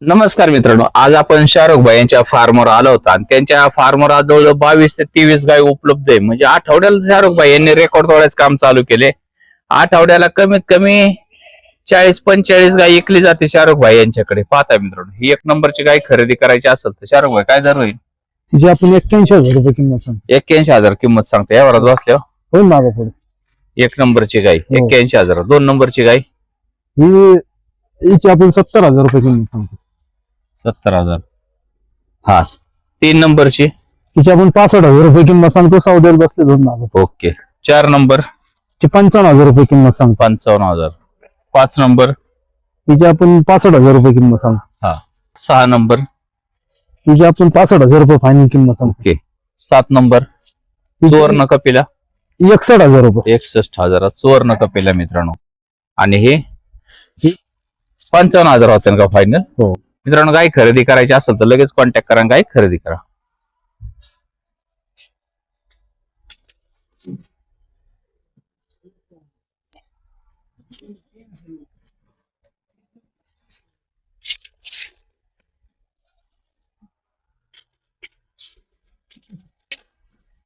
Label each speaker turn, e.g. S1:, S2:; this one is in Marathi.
S1: नमस्कार मित्रांनो, आज आपण शाहरुख भाई यांच्या फार्मवर आलो होतो आणि त्यांच्या फार्मवर आज जवळजवळ 22 ते 23 गाय उपलब्ध आहे. म्हणजे आठवड्याला शाहरुख भाई यांनी रेकॉर्ड तोडायचं काम चालू केले. आठवड्याला कमीत कमी 40-45 गाय विकली जाते शाहरुख भाई यांच्याकडे. पाहता मित्रांनो, ही एक नंबरची गाय खरेदी करायची असेल तर शाहरुख भाई काय दर होईल?
S2: तिची आपण 81,000 रुपये किंमत सांगतो.
S1: 81,000 किंमत सांगते. या वरात बसल्यावर
S2: होईल मागं पुढे.
S1: एक नंबरची गाय 81,000. दोन नंबरची गाय
S2: हिची आपण 70,000 रुपये किंमत सांगतो.
S1: 70,000. हा, तीन नंबरची
S2: तिची आपण 65,000 रुपये किंमत सांगतो. सौद्याला बसले दोन मागं.
S1: ओके. चार नंबर
S2: ची 55,000 रुपये किंमत सांगतो.
S1: 55,000. पाच नंबर
S2: तिची आपण 65,000 रुपये किंमत सांगतो.
S1: हा. सहा नंबर
S2: तिची आपण 65,000 रुपये फायनल किंमत सांगतो.
S1: ओके. सात नंबर सुवर्ण कपिला
S2: 61,000 रुपये.
S1: 61,000 सुवर्ण कपिला मित्रांनो. आणि हे 55,000 होते का फायनल?
S2: हो
S1: मित्रांनो, गाय खरेदी करायची असेल तर लगेच कॉन्टॅक्ट करा, गाय खरेदी करा.